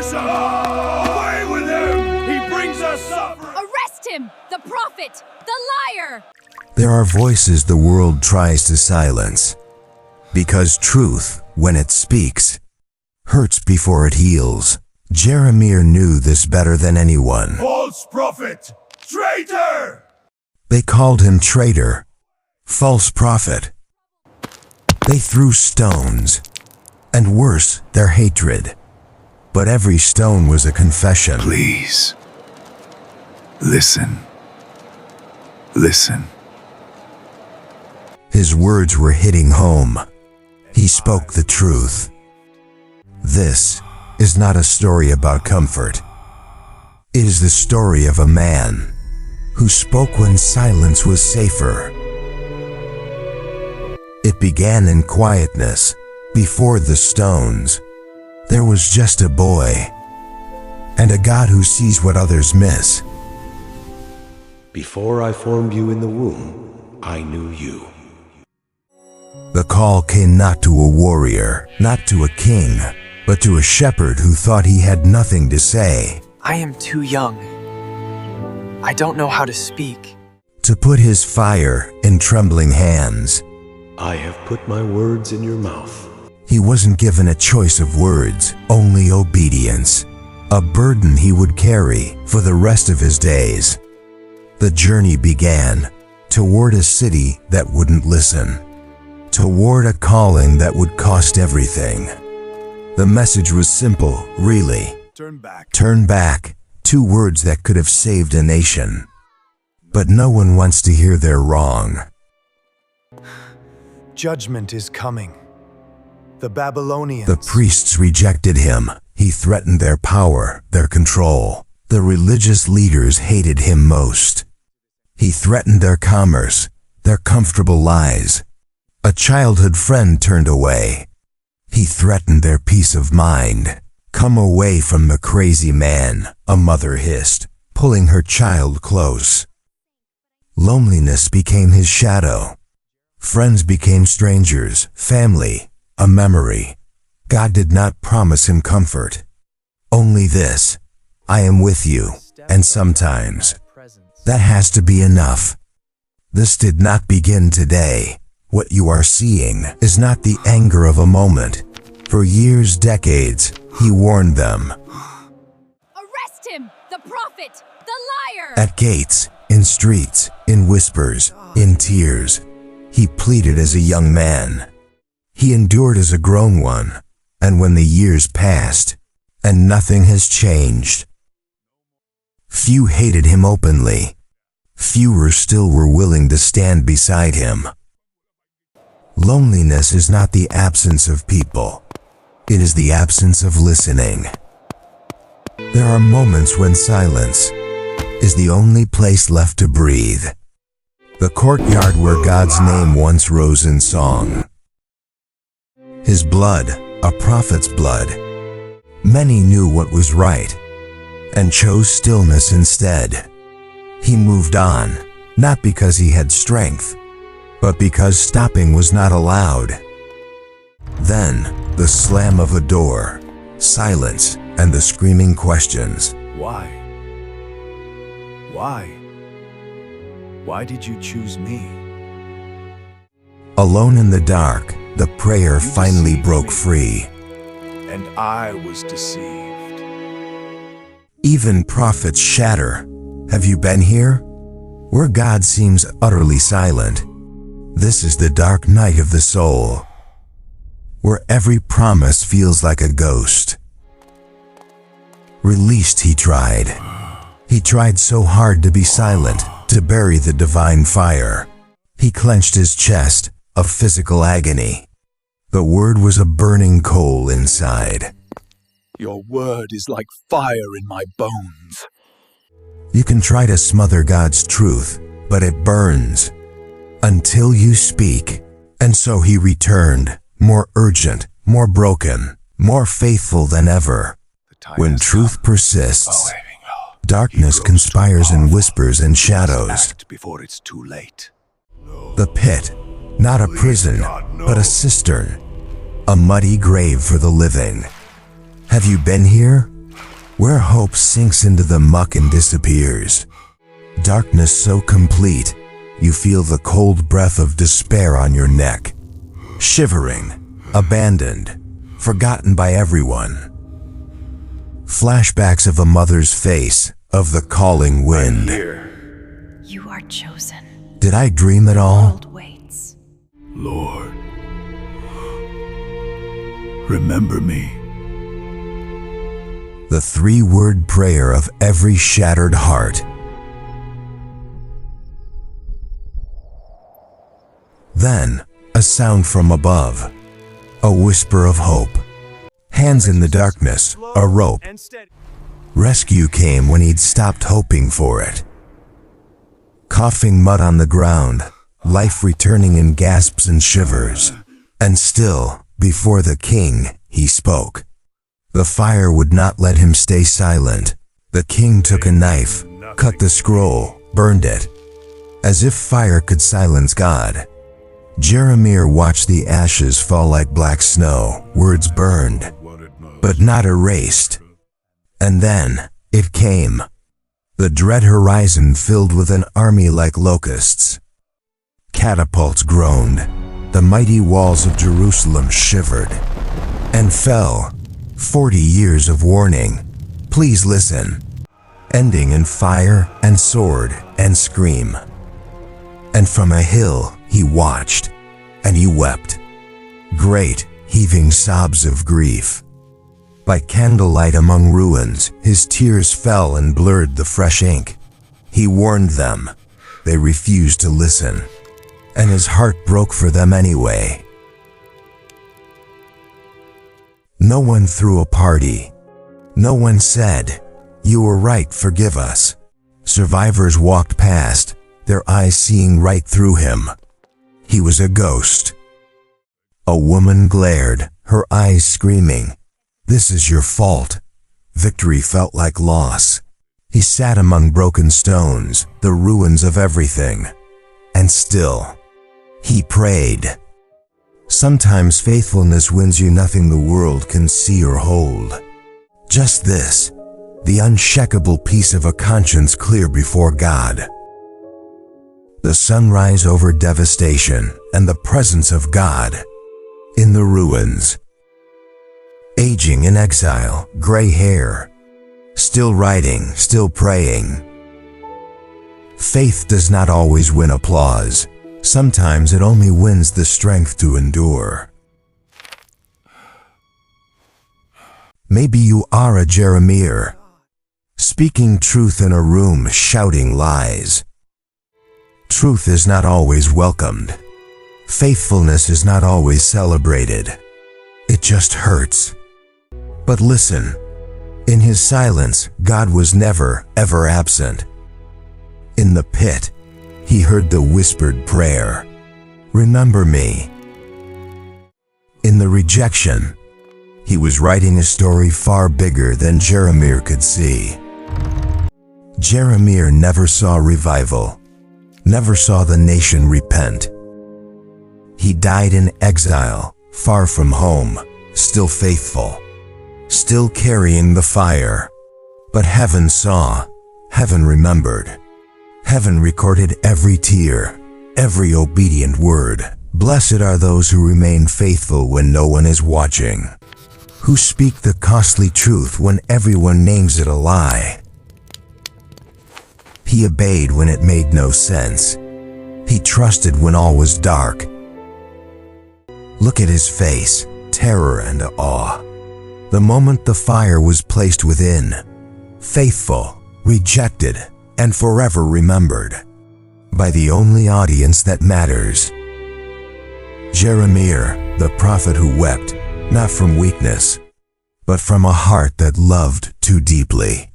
person! Away with him! He brings us suffering! Arrest him! The prophet! The liar! There are voices the world tries to silence, because truth, when it speaks, hurts before it heals. Jeremiah knew this better than anyone. False prophet! Traitor! They called him traitor, false prophet. They threw stones, and worse, their hatred. But every stone was a confession. Please, listen. Listen. His words were hitting home. He spoke the truth. This is not a story about comfort. It is the story of a man who spoke when silence was safer. It began in quietness, before the stones. There was just a boy, and a God who sees what others miss. Before I formed you in the womb, I knew you. The call came not to a warrior, not to a king, but to a shepherd who thought he had nothing to say. I am too young. I don't know how to speak. To put his fire in trembling hands. I have put my words in your mouth. He wasn't given a choice of words, only obedience. A burden he would carry for the rest of his days. The journey began toward a city that wouldn't listen. Toward a calling that would cost everything. The message was simple, really. Turn back. Turn back, 2 words that could have saved a nation. But no one wants to hear they're wrong. Judgment is coming. The Babylonians. The priests rejected him. He threatened their power, their control. The religious leaders hated him most. He threatened their commerce, their comfortable lives. A childhood friend turned away. He threatened their peace of mind. Come away from the crazy man, a mother hissed, pulling her child close. Loneliness became his shadow. Friends became strangers, family, a memory. God did not promise him comfort. Only this, I am with you, and sometimes. That has to be enough. This did not begin today. What you are seeing is not the anger of a moment. For years, decades, he warned them. Arrest him! The prophet! The liar! At gates, in streets, in whispers, in tears, he pleaded as a young man. He endured as a grown one, and when the years passed, and nothing has changed. Few hated him openly. Fewer still were willing to stand beside him. Loneliness is not the absence of people. It is the absence of listening. There are moments when silence is the only place left to breathe. The courtyard where God's name once rose in song. His blood, a prophet's blood. Many knew what was right and chose stillness instead. He moved on, not because he had strength, but because stopping was not allowed. Then, the slam of a door, silence, and the screaming questions. Why? Why? Why did you choose me? Alone in the dark, the prayer finally broke free. And I was deceived. Even prophets shatter. Have you been here? Where God seems utterly silent. This is the dark night of the soul, where every promise feels like a ghost. Released, he tried. He tried so hard to be silent, to bury the divine fire. He clenched his chest, a physical agony. The word was a burning coal inside. Your word is like fire in my bones. You can try to smother God's truth, but it burns. Until you speak. And so he returned, more urgent, more broken, more faithful than ever. When truth persists, darkness conspires in whispers and shadows. Act before it's too late. The pit, not a prison, but a cistern, a muddy grave for the living. Have you been here? where hope sinks into the muck and disappears. Darkness so complete, you feel the cold breath of despair on your neck. Shivering, abandoned, forgotten by everyone. Flashbacks of a mother's face, of the calling wind. You are chosen. Did I dream it all? World waits. Lord, remember me. The three-word prayer of every shattered heart. Then, a sound from above. A whisper of hope. Hands in the darkness, a rope. Rescue came when he'd stopped hoping for it. Coughing mud on the ground, life returning in gasps and shivers. And still, before the king, he spoke. The fire would not let him stay silent. The king took a knife, cut the scroll, burned it. As if fire could silence God. Jeremiah watched the ashes fall like black snow, words burned, but not erased. And then, it came. The dread horizon filled with an army like locusts. Catapults groaned. The mighty walls of Jerusalem shivered and fell. 40 years of warning. Please listen. Ending in fire and sword and scream. And from a hill he watched, and he wept. Great, heaving sobs of grief. By candlelight among ruins, his tears fell and blurred the fresh ink. He warned them. They refused to listen. And his heart broke for them anyway. No one threw a party. No one said, "You were right, forgive us." Survivors walked past, their eyes seeing right through him. He was a ghost. A woman glared, her eyes screaming, "This is your fault." Victory felt like loss. He sat among broken stones, the ruins of everything. And still, he prayed. Sometimes faithfulness wins you nothing the world can see or hold. Just this, the unshakable peace of a conscience clear before God. The sunrise over devastation and the presence of God in the ruins. Aging in exile, gray hair, still writing, still praying. Faith does not always win applause. Sometimes it only wins the strength to endure. Maybe you are a Jeremiah, speaking truth in a room, shouting lies. Truth is not always welcomed. Faithfulness is not always celebrated. It just hurts. But listen, in his silence, God was never, ever absent. In the pit, he heard the whispered prayer, "Remember me." In the rejection, he was writing a story far bigger than Jeremiah could see. Jeremiah never saw revival, never saw the nation repent. He died in exile, far from home, still faithful, still carrying the fire. But heaven saw, heaven remembered. Heaven recorded every tear, every obedient word. Blessed are those who remain faithful when no one is watching, who speak the costly truth when everyone names it a lie. He obeyed when it made no sense. He trusted when all was dark. Look at his face, terror and awe. The moment the fire was placed within, faithful, rejected, and forever remembered by the only audience that matters. Jeremiah, the prophet who wept, not from weakness, but from a heart that loved too deeply.